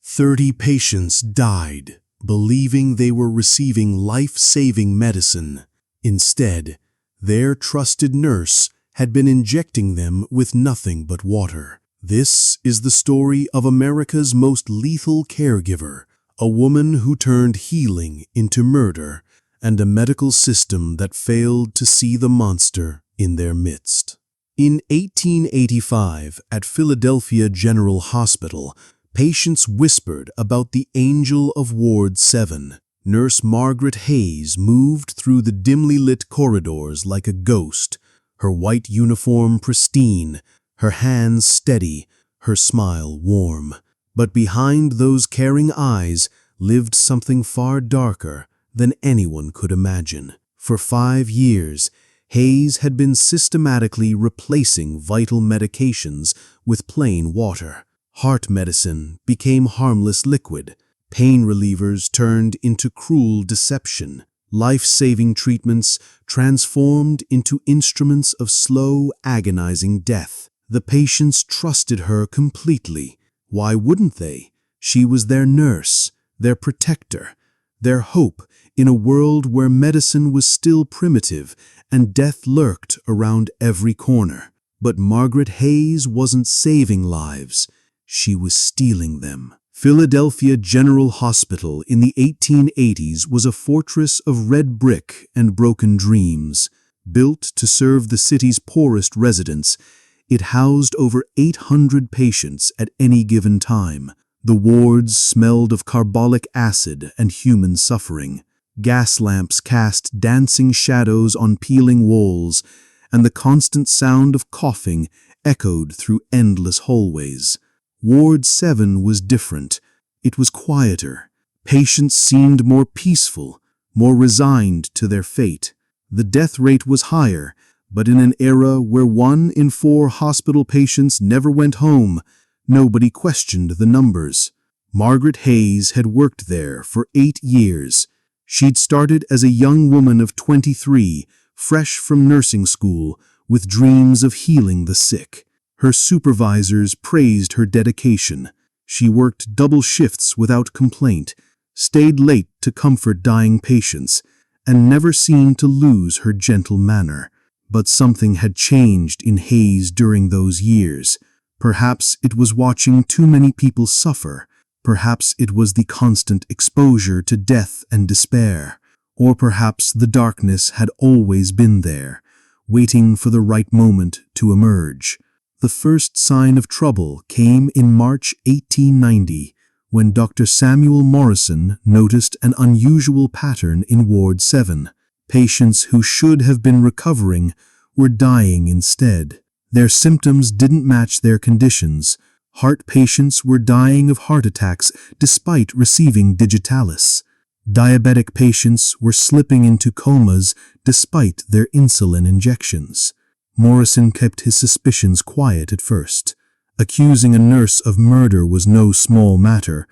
30 patients died, believing they were receiving life-saving medicine. Instead, their trusted nurse had been injecting them with nothing but water. This is the story of America's most lethal caregiver, a woman who turned healing into murder, and a medical system that failed to see the monster in their midst. In 1885, at Philadelphia General Hospital, patients whispered about the angel of Ward 7. Nurse Margaret Hayes moved through the dimly lit corridors like a ghost, her white uniform pristine, her hands steady, her smile warm. But behind those caring eyes lived something far darker than anyone could imagine. For 5 years, Hayes had been systematically replacing vital medications with plain water. Heart medicine became harmless liquid. Pain relievers turned into cruel deception. Life-saving treatments transformed into instruments of slow, agonizing death. The patients trusted her completely. Why wouldn't they? She was their nurse, their protector, their hope in a world where medicine was still primitive and death lurked around every corner. But Margaret Hayes wasn't saving lives. She was stealing them. Philadelphia General Hospital in the 1880s was a fortress of red brick and broken dreams. Built to serve the city's poorest residents, it housed over 800 patients at any given time. The wards smelled of carbolic acid and human suffering. Gas lamps cast dancing shadows on peeling walls, and the constant sound of coughing echoed through endless hallways. Ward 7 was different. It was quieter. Patients seemed more peaceful, more resigned to their fate. The death rate was higher, but in an era where 1 in 4 hospital patients never went home, nobody questioned the numbers. Margaret Hayes had worked there for 8 years. She'd started as a young woman of 23, fresh from nursing school, with dreams of healing the sick. Her supervisors praised her dedication. She worked double shifts without complaint, stayed late to comfort dying patients, and never seemed to lose her gentle manner. But something had changed in Hayes during those years. Perhaps it was watching too many people suffer. Perhaps it was the constant exposure to death and despair. Or perhaps the darkness had always been there, waiting for the right moment to emerge. The first sign of trouble came in March 1890, when Dr. Samuel Morrison noticed an unusual pattern in Ward 7. Patients who should have been recovering were dying instead. Their symptoms didn't match their conditions. Heart patients were dying of heart attacks despite receiving digitalis. Diabetic patients were slipping into comas despite their insulin injections. Morrison kept his suspicions quiet at first. Accusing a nurse of murder was no small matter,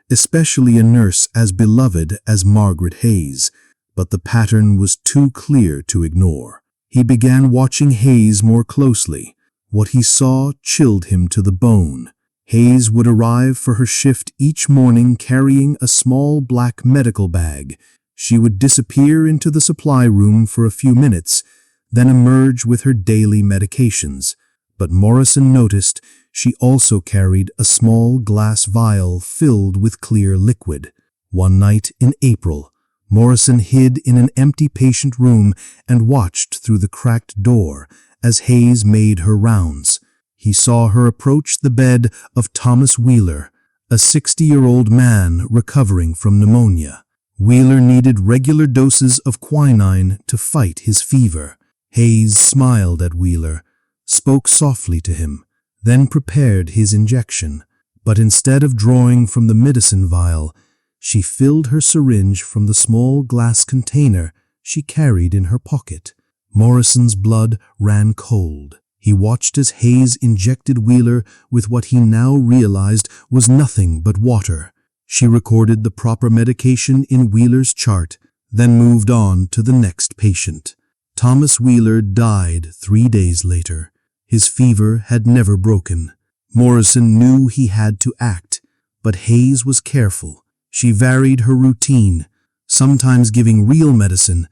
especially a nurse as beloved as Margaret Hayes. But the pattern was too clear to ignore. He began watching Hayes more closely. What he saw chilled him to the bone. Hayes would arrive for her shift each morning carrying a small black medical bag. She would disappear into the supply room for a few minutes, then emerge with her daily medications. But Morrison noticed she also carried a small glass vial filled with clear liquid. One night in April, Morrison hid in an empty patient room and watched through the cracked door as Hayes made her rounds. He saw her approach the bed of Thomas Wheeler, a 60-year-old man recovering from pneumonia. Wheeler needed regular doses of quinine to fight his fever. Hayes smiled at Wheeler, spoke softly to him, then prepared his injection. But instead of drawing from the medicine vial, she filled her syringe from the small glass container she carried in her pocket. Morrison's blood ran cold. He watched as Hayes injected Wheeler with what he now realized was nothing but water. She recorded the proper medication in Wheeler's chart, then moved on to the next patient. Thomas Wheeler died 3 days later. His fever had never broken. Morrison knew he had to act, But Hayes was careful. She varied her routine, sometimes giving real medicine,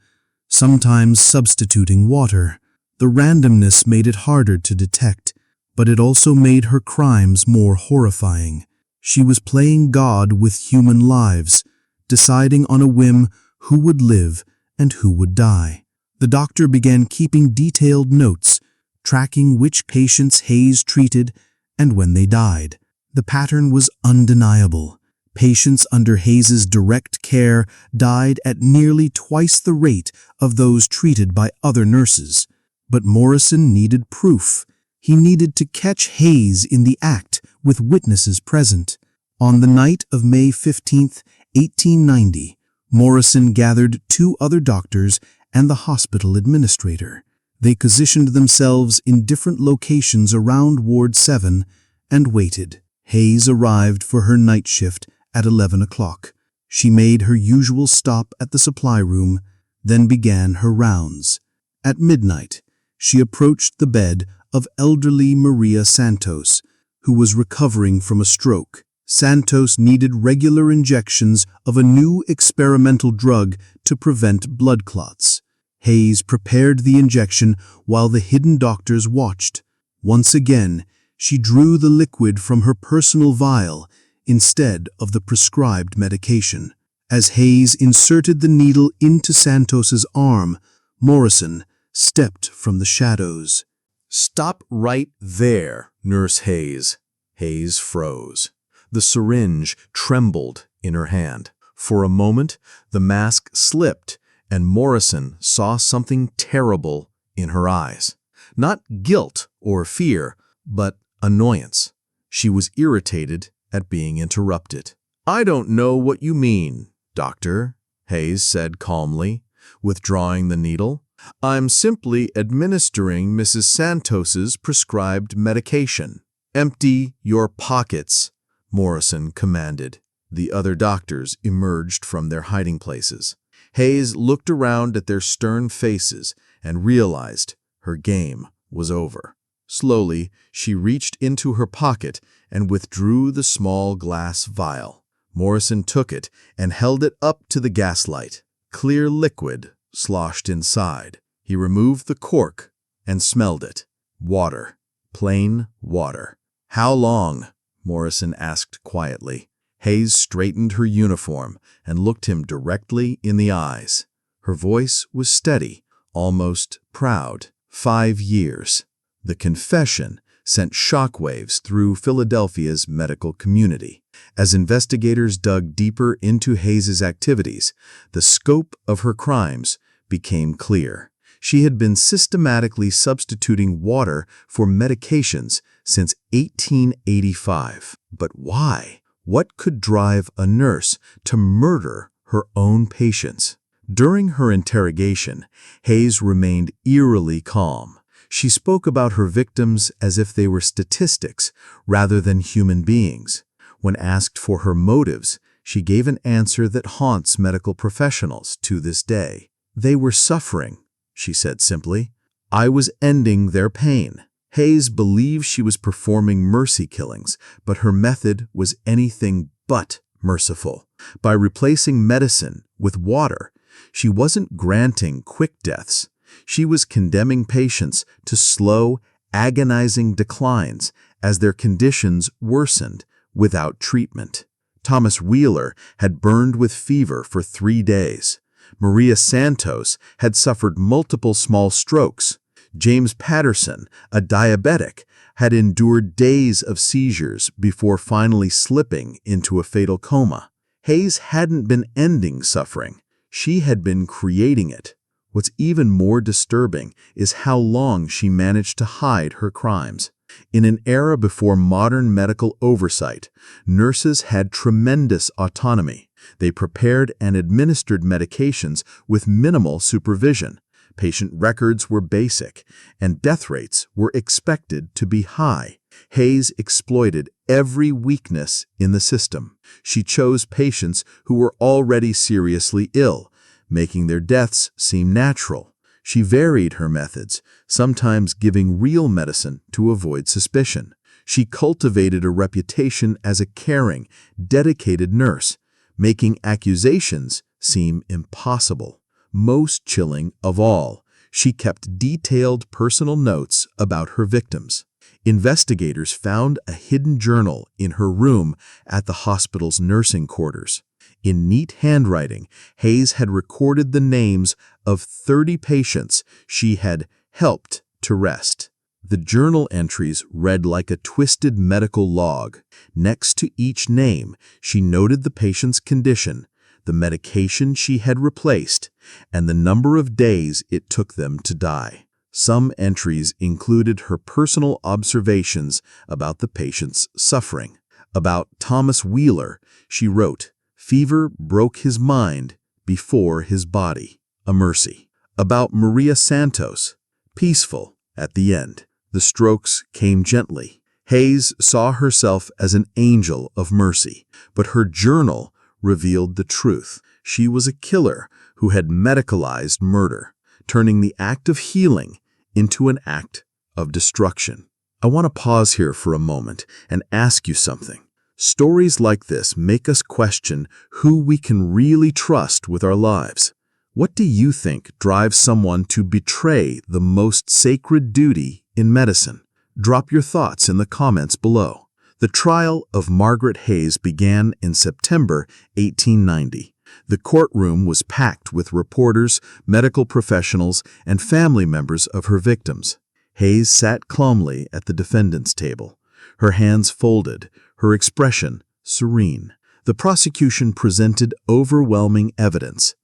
sometimes substituting water. The randomness made it harder to detect, but it also made her crimes more horrifying. She was playing God with human lives, deciding on a whim who would live and who would die. The doctor began keeping detailed notes, tracking which patients Hayes treated and when they died. The pattern was undeniable. Patients under Hayes's direct care died at nearly twice the rate of those treated by other nurses. But Morrison needed proof. He needed to catch Hayes in the act with witnesses present. On the night of May 15, 1890, Morrison gathered 2 other doctors and the hospital administrator. They positioned themselves in different locations around Ward 7 and waited. Hayes arrived for her night shift at 11 o'clock. She made her usual stop at the supply room, then began her rounds. At midnight, she approached the bed of elderly Maria Santos, who was recovering from a stroke. Santos needed regular injections of a new experimental drug to prevent blood clots. Hayes prepared the injection while the hidden doctors watched. Once again, she drew the liquid from her personal vial instead of the prescribed medication. As Hayes inserted the needle into Santos's arm, Morrison stepped from the shadows. "Stop right there, Nurse Hayes." Hayes froze. The syringe trembled in her hand. For a moment, the mask slipped, and Morrison saw something terrible in her eyes. Not guilt or fear, but annoyance. She was irritated at being interrupted. "I don't know what you mean, Doctor," Hayes said calmly, withdrawing the needle. "I'm simply administering Mrs. Santos's prescribed medication." "Empty your pockets," Morrison commanded. The other doctors emerged from their hiding places. Hayes looked around at their stern faces and realized her game was over. Slowly, she reached into her pocket and withdrew the small glass vial. Morrison took it and held it up to the gaslight. Clear liquid sloshed inside. He removed the cork and smelled it. Water. Plain water. "How long?" Morrison asked quietly. Hayes straightened her uniform and looked him directly in the eyes. Her voice was steady, almost proud. 5 years. The confession sent shockwaves through Philadelphia's medical community. As investigators dug deeper into Hayes's activities, the scope of her crimes became clear. She had been systematically substituting water for medications since 1885. But why? What could drive a nurse to murder her own patients? During her interrogation, Hayes remained eerily calm. She spoke about her victims as if they were statistics rather than human beings. When asked for her motives, she gave an answer that haunts medical professionals to this day. "They were suffering," she said simply. "I was ending their pain." Hayes believed she was performing mercy killings, but her method was anything but merciful. By replacing medicine with water, she wasn't granting quick deaths. She was condemning patients to slow, agonizing declines as their conditions worsened without treatment. Thomas Wheeler had burned with fever for 3 days. Maria Santos had suffered multiple small strokes. James Patterson, a diabetic, had endured days of seizures before finally slipping into a fatal coma. Hayes hadn't been ending suffering. She had been creating it. What's even more disturbing is how long she managed to hide her crimes. In an era before modern medical oversight, nurses had tremendous autonomy. They prepared and administered medications with minimal supervision. Patient records were basic, and death rates were expected to be high. Hayes exploited every weakness in the system. She chose patients who were already seriously ill, making their deaths seem natural. She varied her methods, sometimes giving real medicine to avoid suspicion. She cultivated a reputation as a caring, dedicated nurse, making accusations seem impossible. Most chilling of all, she kept detailed personal notes about her victims. Investigators found a hidden journal in her room at the hospital's nursing quarters. In neat handwriting, Hayes had recorded the names of 30 patients she had helped to rest. The journal entries read like a twisted medical log. Next to each name, she noted the patient's condition, the medication she had replaced, and the number of days it took them to die. Some entries included her personal observations about the patient's suffering. About Thomas Wheeler, she wrote, "Fever broke his mind before his body, a mercy." About Maria Santos, "Peaceful at the end. The strokes came gently." Hayes saw herself as an angel of mercy, but her journal revealed the truth. She was a killer who had medicalized murder, turning the act of healing into an act of destruction. I want to pause here for a moment and ask you something. Stories like this make us question who we can really trust with our lives. What do you think drives someone to betray the most sacred duty in medicine? Drop your thoughts in the comments below. The trial of Margaret Hayes began in September 1890. The courtroom was packed with reporters, medical professionals, and family members of her victims. Hayes sat calmly at the defendant's table, her hands folded, her expression serene. The prosecution presented overwhelming evidence.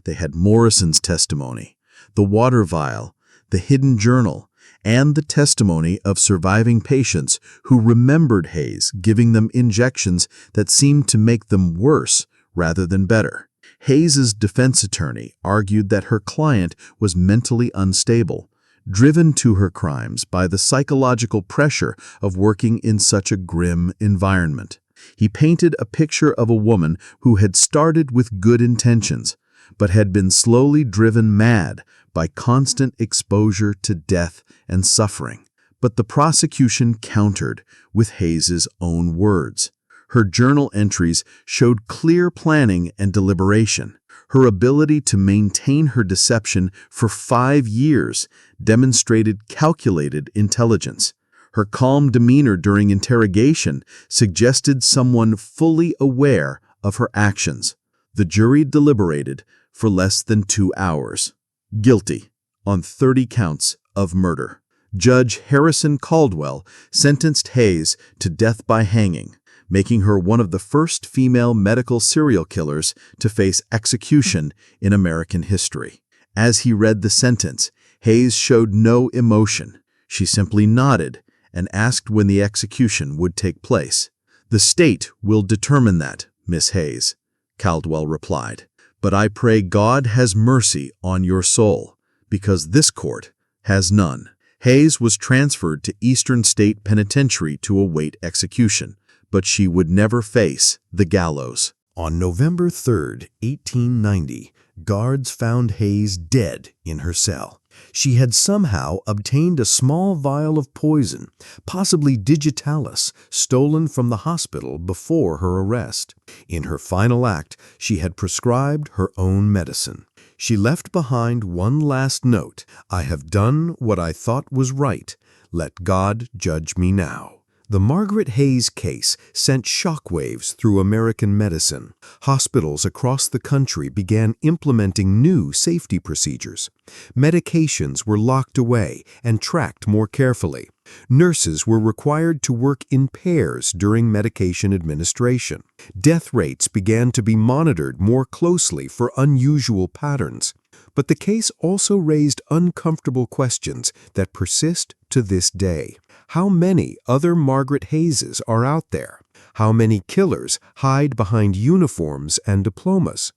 They had Morrison's testimony, the water vial, the hidden journal, and the testimony of surviving patients who remembered Hayes giving them injections that seemed to make them worse rather than better. Hayes's defense attorney argued that her client was mentally unstable, driven to her crimes by the psychological pressure of working in such a grim environment. He painted a picture of a woman who had started with good intentions, but had been slowly driven mad by constant exposure to death and suffering. But the prosecution countered with Hayes's own words. Her journal entries showed clear planning and deliberation. Her ability to maintain her deception for 5 years demonstrated calculated intelligence. Her calm demeanor during interrogation suggested someone fully aware of her actions. The jury deliberated for less than 2 hours. Guilty on 30 counts of murder. Judge Harrison Caldwell sentenced Hayes to death by hanging, making her one of the first female medical serial killers to face execution in American history. As he read the sentence, Hayes showed no emotion. She simply nodded and asked when the execution would take place. "The state will determine that, Miss Hayes," Caldwell replied. "But I pray God has mercy on your soul, because this court has none." Hayes was transferred to Eastern State Penitentiary to await execution, but she would never face the gallows. On November 3, 1890, guards found Hayes dead in her cell. She had somehow obtained a small vial of poison, possibly digitalis, stolen from the hospital before her arrest. In her final act, she had prescribed her own medicine. She left behind one last note: "I have done what I thought was right. Let God judge me now." The Margaret Hayes case sent shockwaves through American medicine. Hospitals across the country began implementing new safety procedures. Medications were locked away and tracked more carefully. Nurses were required to work in pairs during medication administration. Death rates began to be monitored more closely for unusual patterns. But the case also raised uncomfortable questions that persist to this day. How many other Margaret Hayeses are out there? How many killers hide behind uniforms and diplomas?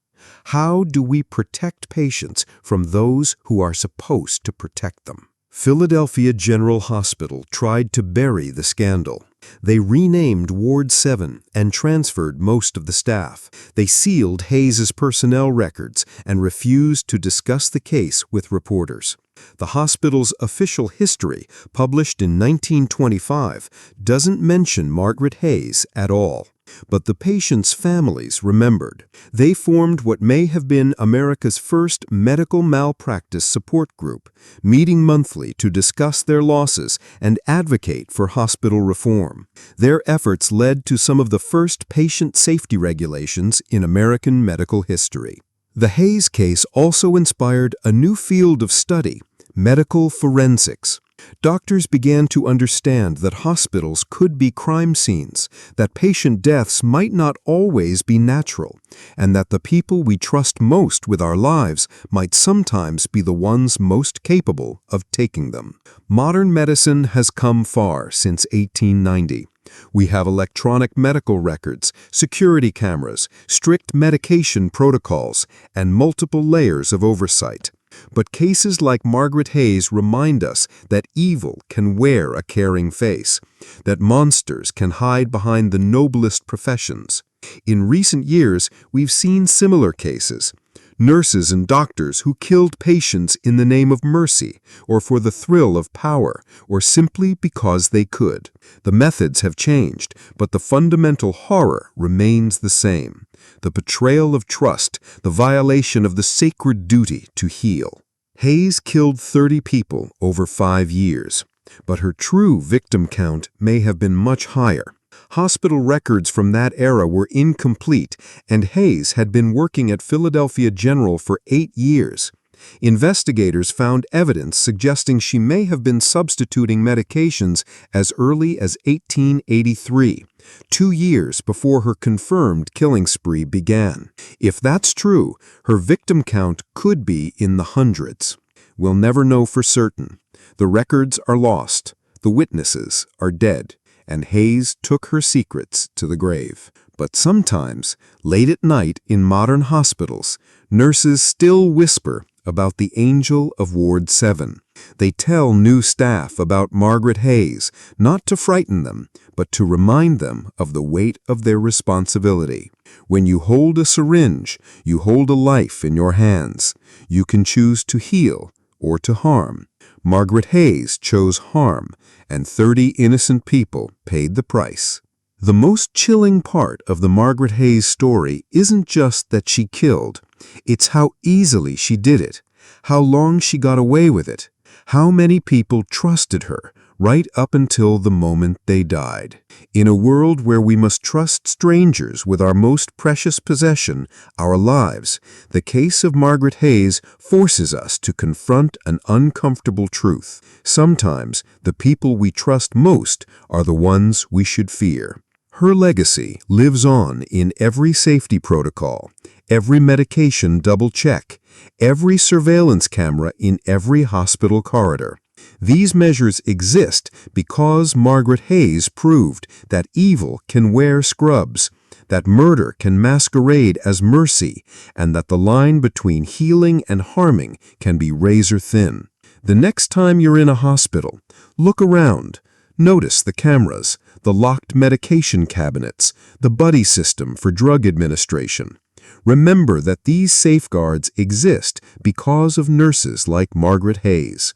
How do we protect patients from those who are supposed to protect them? Philadelphia General Hospital tried to bury the scandal. They renamed Ward 7 and transferred most of the staff. They sealed Hayes's personnel records and refused to discuss the case with reporters. The hospital's official history, published in 1925, doesn't mention Margaret Hayes at all. But the patients' families remembered. They formed what may have been America's first medical malpractice support group, meeting monthly to discuss their losses and advocate for hospital reform. Their efforts led to some of the first patient safety regulations in American medical history. The Hayes case also inspired a new field of study, medical forensics. Doctors began to understand that hospitals could be crime scenes, that patient deaths might not always be natural, and that the people we trust most with our lives might sometimes be the ones most capable of taking them. Modern medicine has come far since 1890. We have electronic medical records, security cameras, strict medication protocols, and multiple layers of oversight. But cases like Margaret Hayes remind us that evil can wear a caring face, that monsters can hide behind the noblest professions. In recent years, we've seen similar cases. Nurses and doctors who killed patients in the name of mercy, or for the thrill of power, or simply because they could. The methods have changed, but the fundamental horror remains the same. The betrayal of trust, the violation of the sacred duty to heal. Hayes killed 30 people over 5 years, but her true victim count may have been much higher. Hospital records from that era were incomplete, and Hayes had been working at Philadelphia General for 8 years. Investigators found evidence suggesting she may have been substituting medications as early as 1883, 2 years before her confirmed killing spree began. If that's true, her victim count could be in the hundreds. We'll never know for certain. The records are lost, the witnesses are dead, and Hayes took her secrets to the grave. But sometimes, late at night in modern hospitals, nurses still whisper about the angel of Ward 7. They tell new staff about Margaret Hayes, not to frighten them, but to remind them of the weight of their responsibility. When you hold a syringe, you hold a life in your hands. You can choose to heal or to harm. Margaret Hayes chose harm, and 30 innocent people paid the price. The most chilling part of the Margaret Hayes story isn't just that she killed, it's how easily she did it, how long she got away with it, how many people trusted her right up until the moment they died. In a world where we must trust strangers with our most precious possession, our lives, the case of Margaret Hayes forces us to confront an uncomfortable truth. Sometimes the people we trust most are the ones we should fear. Her legacy lives on in every safety protocol, every medication double-check, every surveillance camera in every hospital corridor. These measures exist because Margaret Hayes proved that evil can wear scrubs, that murder can masquerade as mercy, and that the line between healing and harming can be razor thin. The next time you're in a hospital, look around. Notice the cameras, the locked medication cabinets, the buddy system for drug administration. Remember that these safeguards exist because of nurses like Margaret Hayes.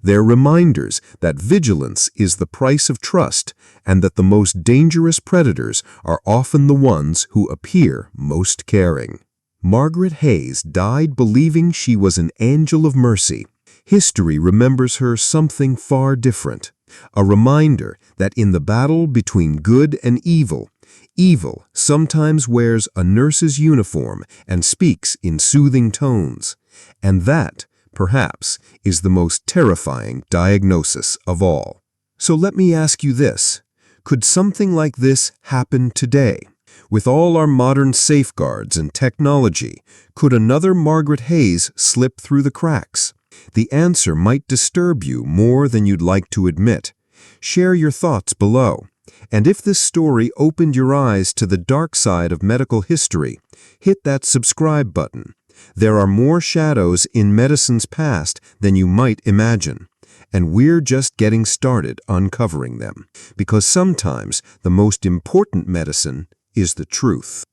They're reminders that vigilance is the price of trust and that the most dangerous predators are often the ones who appear most caring. Margaret Hayes died believing she was an angel of mercy. History remembers her something far different, a reminder that in the battle between good and evil, evil sometimes wears a nurse's uniform and speaks in soothing tones, and that, perhaps, is the most terrifying diagnosis of all. So let me ask you this. Could something like this happen today? With all our modern safeguards and technology, could another Margaret Hayes slip through the cracks? The answer might disturb you more than you'd like to admit. Share your thoughts below. And if this story opened your eyes to the dark side of medical history, hit that subscribe button. There are more shadows in medicine's past than you might imagine, and we're just getting started uncovering them, because sometimes the most important medicine is the truth.